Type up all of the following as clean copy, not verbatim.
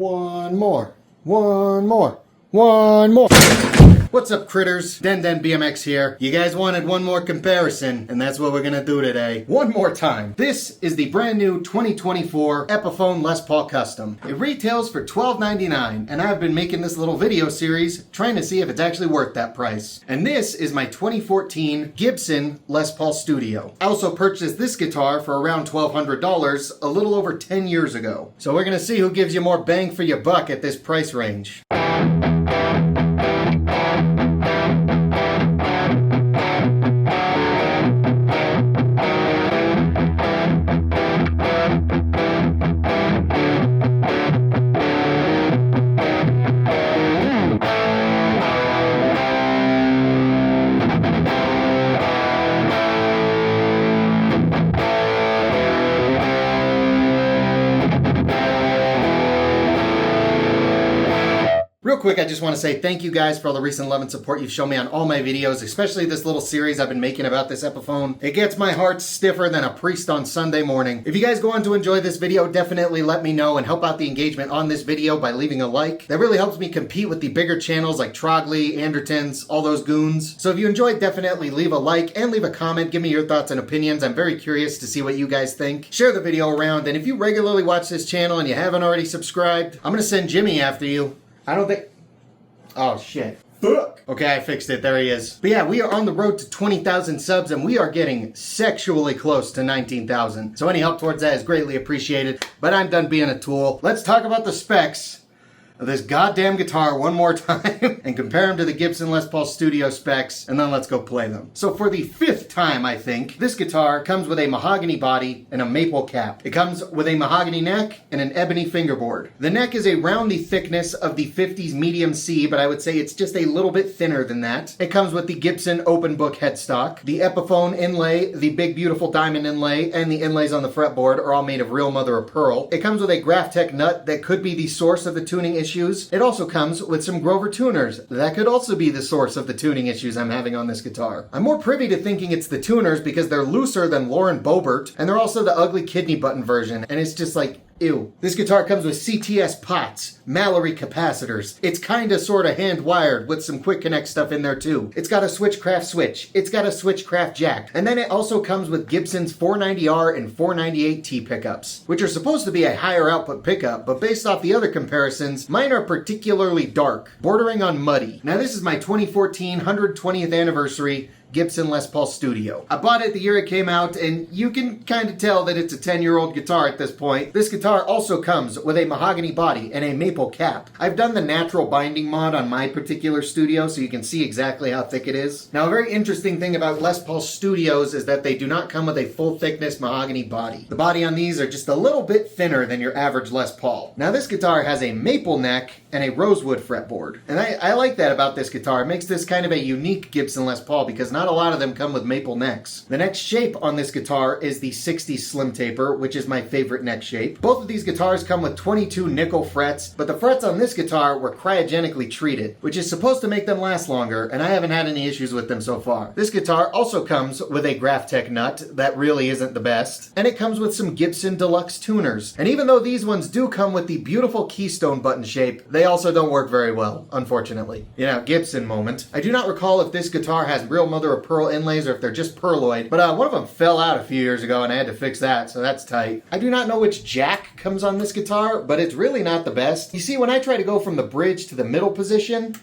One more. One more. One more. What's up, critters? DenDenBMX here. You guys wanted one more comparison, and that's what we're gonna do today. One more time. This is the brand new 2024 Epiphone Les Paul Custom. It retails for $12.99, and I've been making this little video series trying to see if it's actually worth that price. And this is my 2014 Gibson Les Paul Studio. I also purchased this guitar for around $1,200 a little over 10 years ago. So we're gonna see who gives you more bang for your buck at this price range. Real quick, I just want to say thank you guys for all the recent love and support you've shown me on all my videos, especially this little series I've been making about this Epiphone. It gets my heart stiffer than a priest on Sunday morning. If you guys go on to enjoy this video, definitely let me know and help out the engagement on this video by leaving a like. That really helps me compete with the bigger channels like Trogley, Andertons, all those goons. So if you enjoyed, definitely leave a like and leave a comment. Give me your thoughts and opinions. I'm very curious to see what you guys think. Share the video around, and if you regularly watch this channel and you haven't already subscribed, I'm gonna send Jimmy after you. I don't think... Oh, shit. Fuck. Okay, I fixed it. There he is. But yeah, we are on the road to 20,000 subs, and we are getting sexually close to 19,000. So any help towards that is greatly appreciated. But I'm done being a tool. Let's talk about the specs of this goddamn guitar one more time and compare them to the Gibson Les Paul Studio specs, and then let's go play them. So for the 5th time, I think, this guitar comes with a mahogany body and a maple cap. It comes with a mahogany neck and an ebony fingerboard. The neck is around the thickness of the 50s medium C, but I would say it's just a little bit thinner than that. It comes with the Gibson open book headstock. The Epiphone inlay, the big beautiful diamond inlay, and the inlays on the fretboard are all made of real mother of pearl. It comes with a Graphtec nut that could be the source of the tuning issue. It also comes with some Grover tuners. That could also be the source of the tuning issues I'm having on this guitar. I'm more privy to thinking it's the tuners because they're looser than Lauren Boebert, and they're also the ugly kidney button version, and it's just like, ew. This guitar comes with CTS pots, Mallory capacitors. It's kinda sorta hand wired with some quick connect stuff in there too. It's got a Switchcraft switch. It's got a Switchcraft jack. And then it also comes with Gibson's 490R and 498T pickups, which are supposed to be a higher output pickup, but based off the other comparisons, mine are particularly dark, bordering on muddy. Now this is my 2014 120th anniversary Gibson Les Paul Studio. I bought it the year it came out, and you can kind of tell that it's a 10-year-old guitar at this point. This guitar also comes with a mahogany body and a maple cap. I've done the natural binding mod on my particular Studio, so you can see exactly how thick it is. Now, a very interesting thing about Les Paul Studios is that they do not come with a full thickness mahogany body. The body on these are just a little bit thinner than your average Les Paul. Now, this guitar has a maple neck and a rosewood fretboard. And I like that about this guitar. It makes this kind of a unique Gibson Les Paul because not a lot of them come with maple necks. The neck shape on this guitar is the 60s slim taper, which is my favorite neck shape. Both of these guitars come with 22 nickel frets, but the frets on this guitar were cryogenically treated, which is supposed to make them last longer, and I haven't had any issues with them so far. This guitar also comes with a Graphtec nut that really isn't the best, and it comes with some Gibson Deluxe tuners. And even though these ones do come with the beautiful keystone button shape, they also don't work very well, unfortunately. You know, Gibson moment. I do not recall if this guitar has real mother of pearl inlays or if they're just pearloid, but one of them fell out a few years ago and I had to fix that, so that's tight. I do not know which jack comes on this guitar, but it's really not the best. You see, when I try to go from the bridge to the middle position,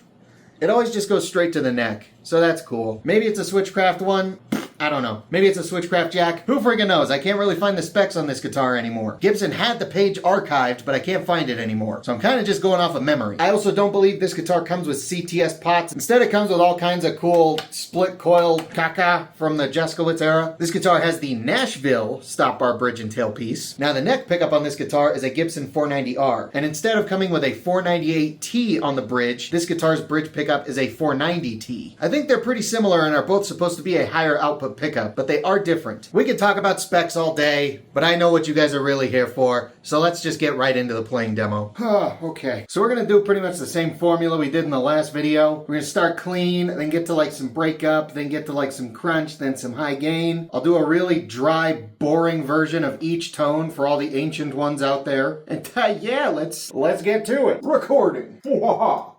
it always just goes straight to the neck, so that's cool. Maybe it's a Switchcraft one. I don't know. Maybe it's a Switchcraft jack. Who friggin' knows? I can't really find the specs on this guitar anymore. Gibson had the page archived, but I can't find it anymore. So I'm kind of just going off of memory. I also don't believe this guitar comes with CTS pots. Instead, it comes with all kinds of cool split coil caca from the Jeskowitz era. This guitar has the Nashville stop bar bridge and tailpiece. Now, the neck pickup on this guitar is a Gibson 490R. And instead of coming with a 498T on the bridge, this guitar's bridge pickup is a 490T. I think they're pretty similar and are both supposed to be a higher output output pickup, but they are different. We could talk about specs all day, but I know what you guys are really here for, so let's just get right into the playing demo. Okay. So we're gonna do pretty much the same formula we did in the last video. We're gonna start clean, then get to like some breakup, then get to like some crunch, then some high gain. I'll do a really dry, boring version of each tone for all the ancient ones out there. And yeah, let's get to it. Recording. Wah-ha.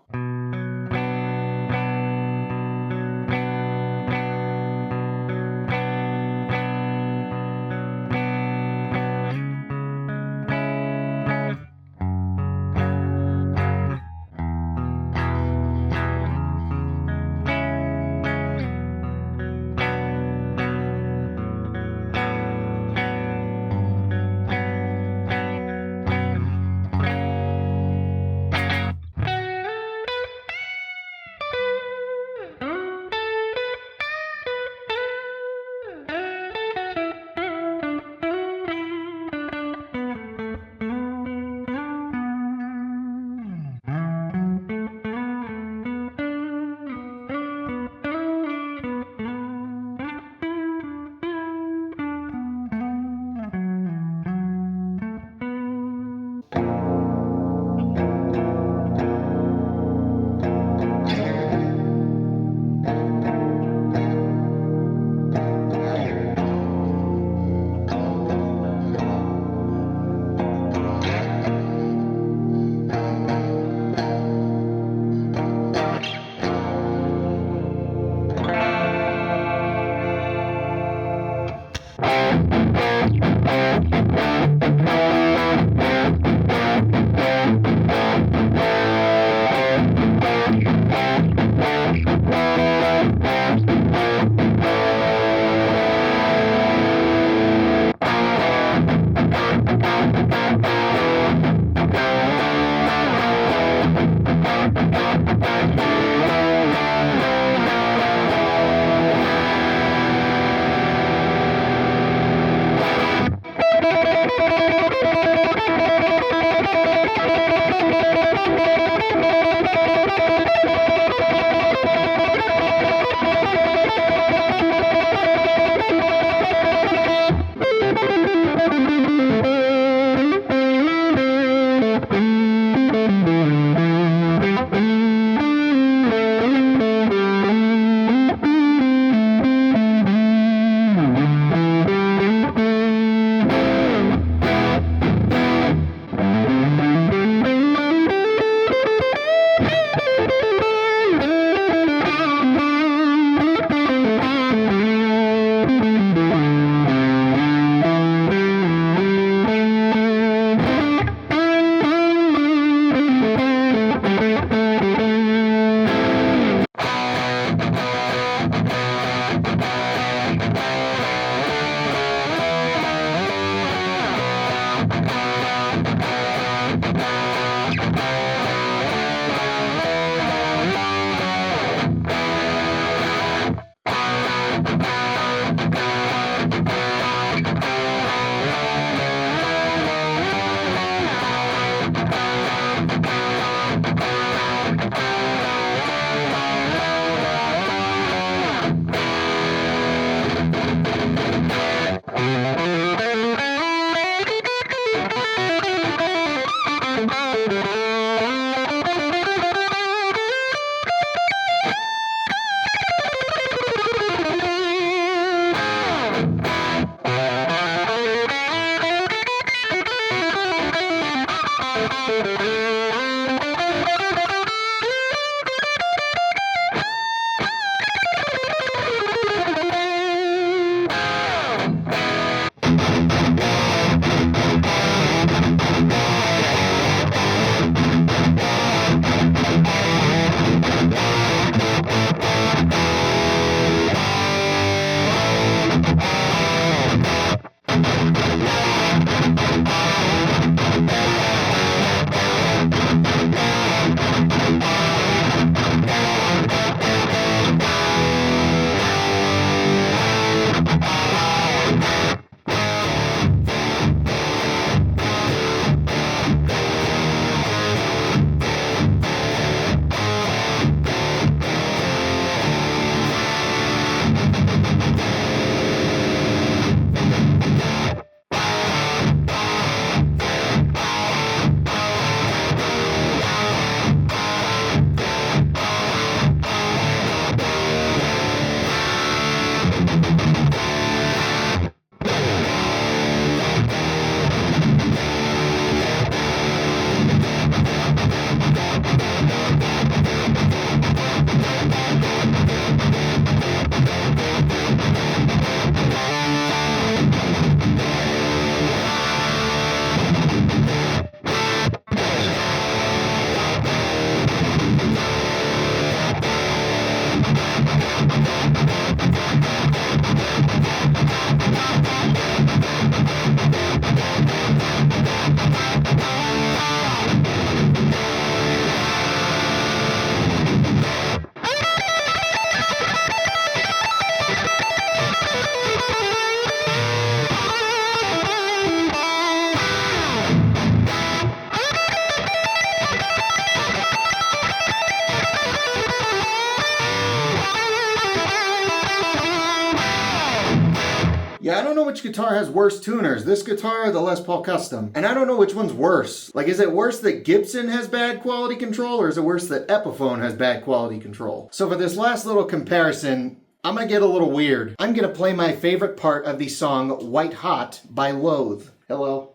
don't know which guitar has worse tuners, this guitar or the Les Paul Custom. And I don't know which one's worse. Like, is it worse that Gibson has bad quality control, or is it worse that Epiphone has bad quality control? So for this last little comparison, I'm gonna get a little weird. I'm gonna play my favorite part of the song White Hot by Loathe. Hello.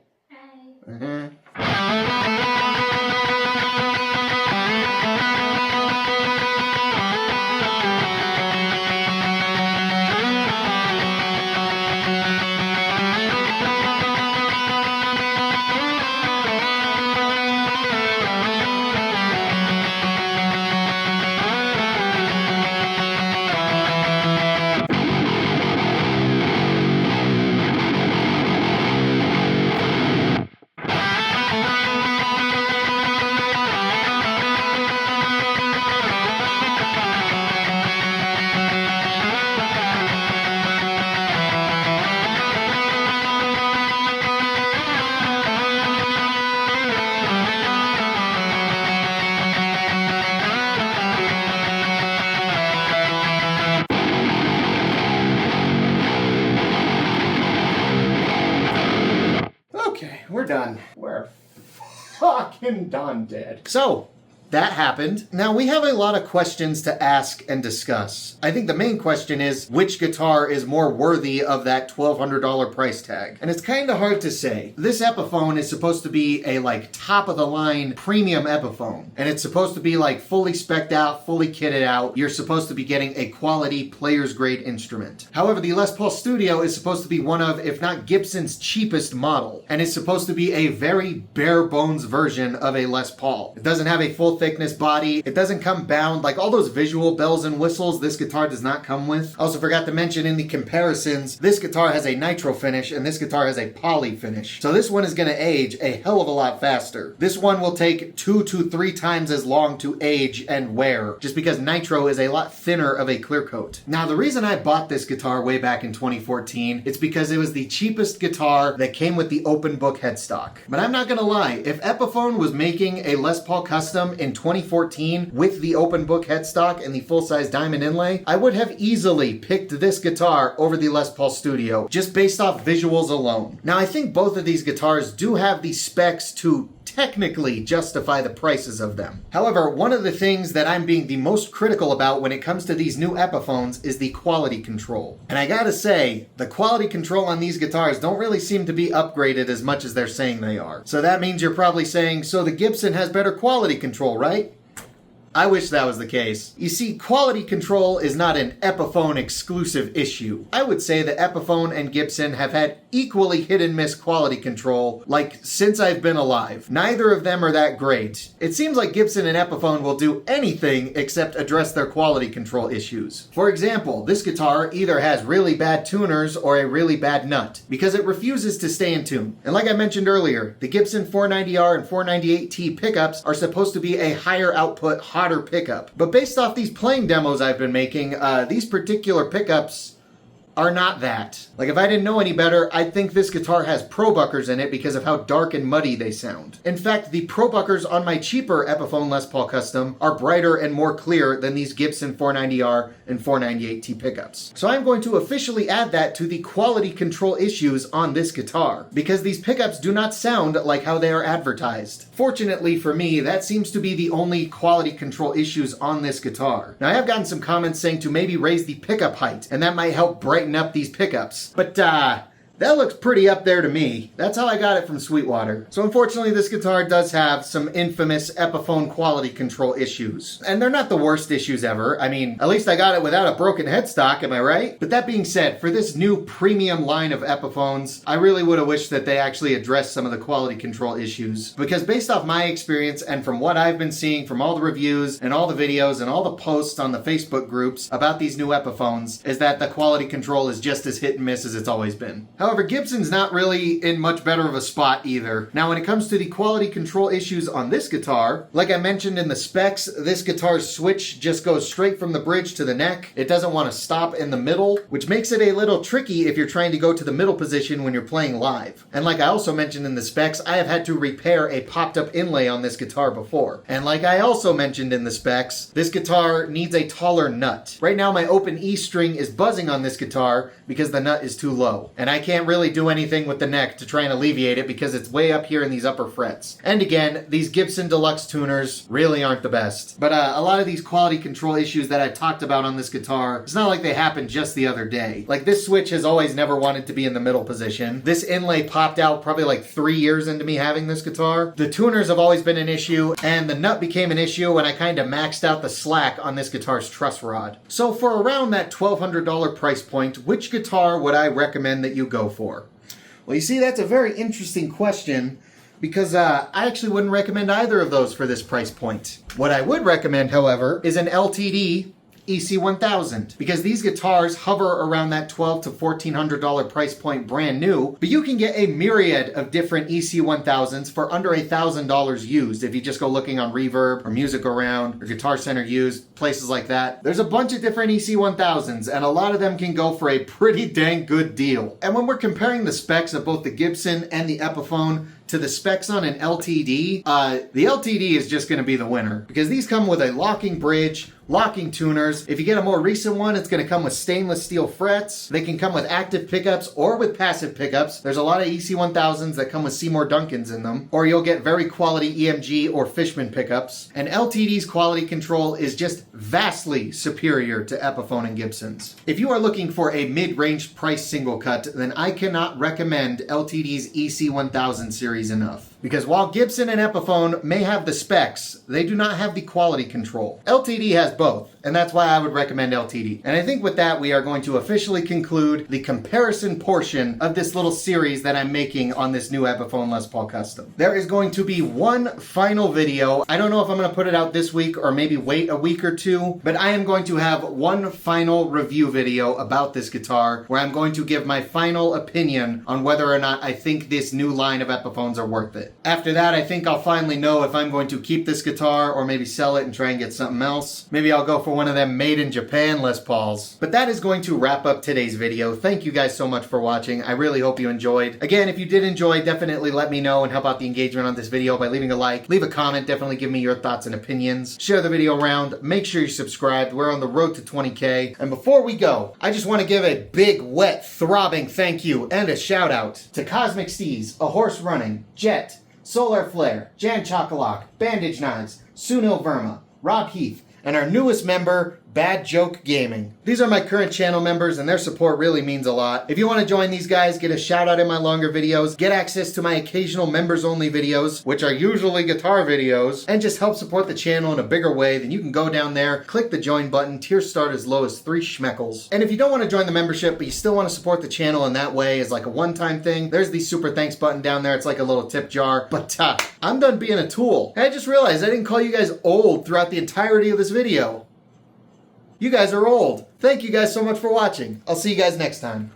Hi. We're done. We're fucking done, dead. So, that happened. Now, we have a lot of questions to ask and discuss. I think the main question is, which guitar is more worthy of that $1,200 price tag? And it's kind of hard to say. This Epiphone is supposed to be a, like, top-of-the-line premium Epiphone. And it's supposed to be, like, fully spec'd out, fully kitted out. You're supposed to be getting a quality player's-grade instrument. However, the Les Paul Studio is supposed to be one of, if not Gibson's cheapest model. And it's supposed to be a very bare-bones version of a Les Paul. It doesn't have a full thickness body. It doesn't come bound. Like all those visual bells and whistles, this guitar does not come with. I also forgot to mention in the comparisons, this guitar has a nitro finish and this guitar has a poly finish. So this one is going to age a hell of a lot faster. This one will take 2 to 3 times as long to age and wear, just because nitro is a lot thinner of a clear coat. Now, the reason I bought this guitar way back in 2014, it's because it was the cheapest guitar that came with the open book headstock. But I'm not going to lie, if Epiphone was making a Les Paul Custom in 2014 with the open book headstock and the full-size diamond inlay, I would have easily picked this guitar over the Les Paul Studio, just based off visuals alone. Now, I think both of these guitars do have the specs to technically justify the prices of them. However, one of the things that I'm being the most critical about when it comes to these new Epiphones is the quality control. And I gotta say, the quality control on these guitars don't really seem to be upgraded as much as they're saying they are. So that means you're probably saying, so the Gibson has better quality control, right? I wish that was the case. You see, quality control is not an Epiphone exclusive issue. I would say that Epiphone and Gibson have had equally hit and miss quality control, like, since I've been alive. Neither of them are that great. It seems like Gibson and Epiphone will do anything except address their quality control issues. For example, this guitar either has really bad tuners or a really bad nut, because it refuses to stay in tune. And like I mentioned earlier, the Gibson 490R and 498T pickups are supposed to be a higher output, hotter pickup. But based off these playing demos I've been making, these particular pickups are not that. Like, if I didn't know any better, I'd think this guitar has pro-buckers in it because of how dark and muddy they sound. In fact, the pro-buckers on my cheaper Epiphone Les Paul Custom are brighter and more clear than these Gibson 490R and 498T pickups. So I'm going to officially add that to the quality control issues on this guitar, because these pickups do not sound like how they are advertised. Fortunately for me, that seems to be the only quality control issues on this guitar. Now, I have gotten some comments saying to maybe raise the pickup height, and that might help brighten up these pickups. But that looks pretty up there to me. That's how I got it from Sweetwater. So unfortunately, this guitar does have some infamous Epiphone quality control issues. And they're not the worst issues ever. I mean, at least I got it without a broken headstock, am I right? But that being said, for this new premium line of Epiphones, I really would have wished that they actually addressed some of the quality control issues. Because based off my experience and from what I've been seeing from all the reviews and all the videos and all the posts on the Facebook groups about these new Epiphones, is that the quality control is just as hit and miss as it's always been. However, Gibson's not really in much better of a spot either. Now, when it comes to the quality control issues on this guitar, like I mentioned in the specs, this guitar's switch just goes straight from the bridge to the neck. It doesn't want to stop in the middle, which makes it a little tricky if you're trying to go to the middle position when you're playing live. And like I also mentioned in the specs, I have had to repair a popped up inlay on this guitar before. And like I also mentioned in the specs, this guitar needs a taller nut. Right now my open E string is buzzing on this guitar because the nut is too low. And I can't really do anything with the neck to try and alleviate it because it's way up here in these upper frets. And again, these Gibson Deluxe tuners really aren't the best. But a lot of these quality control issues that I talked about on this guitar, it's not like they happened just the other day. Like this switch has always never wanted to be in the middle position. This inlay popped out probably like 3 years into me having this guitar. The tuners have always been an issue, and the nut became an issue when I kind of maxed out the slack on this guitar's truss rod. So for around that $1,200 price point, which guitar would I recommend that you go for? Well, you see, that's a very interesting question because I actually wouldn't recommend either of those for this price point. What I would recommend, however, is an LTD EC1000, because these guitars hover around that $1,200 to $1,400 price point brand new, but you can get a myriad of different EC1000s for under $1,000 used if you just go looking on Reverb or Music Around or Guitar Center used, places like that. There's a bunch of different EC1000s and a lot of them can go for a pretty dang good deal. And when we're comparing the specs of both the Gibson and the Epiphone to the specs on an LTD, the LTD is just going to be the winner because these come with a locking bridge, locking tuners. If you get a more recent one, it's going to come with stainless steel frets. They can come with active pickups or with passive pickups. There's a lot of EC1000s that come with Seymour Duncans in them, or you'll get very quality EMG or Fishman pickups. And LTD's quality control is just vastly superior to Epiphone and Gibson's. If you are looking for a mid-range price single cut, then I cannot recommend LTD's EC1000 series enough. Because while Gibson and Epiphone may have the specs, they do not have the quality control. LTD has both, and that's why I would recommend LTD. And I think with that, we are going to officially conclude the comparison portion of this little series that I'm making on this new Epiphone Les Paul Custom. There is going to be one final video. I don't know if I'm going to put it out this week or maybe wait a week or two, but I am going to have one final review video about this guitar where I'm going to give my final opinion on whether or not I think this new line of Epiphones are worth it. After that, I think I'll finally know if I'm going to keep this guitar or maybe sell it and try and get something else. Maybe I'll go for one of them made in Japan Les Pauls. But that is going to wrap up today's video. Thank you guys so much for watching. I really hope you enjoyed. Again, if you did enjoy, definitely let me know and help out the engagement on this video by leaving a like, leave a comment, definitely give me your thoughts and opinions. Share the video around, make sure you're subscribed. We're on the road to 20K. And before we go, I just want to give a big, wet, throbbing thank you and a shout out to Cosmic Steez, A Horse Running, Jet, Solar Flare, Jan Chocolate, Bandage Knives, Sunil Verma, Rob Heath, and our newest member, Bad Joke Gaming. These are my current channel members and their support really means a lot. If you want to join these guys, get a shout out in my longer videos, get access to my occasional members only videos, which are usually guitar videos, and just help support the channel in a bigger way, then you can go down there, click the join button, tiers start as low as 3 schmeckles. And if you don't want to join the membership, but you still want to support the channel in that way as like a one-time thing, there's the super thanks button down there. It's like a little tip jar. But I'm done being a tool. And I just realized I didn't call you guys old throughout the entirety of this video. You guys are old. Thank you guys so much for watching. I'll see you guys next time.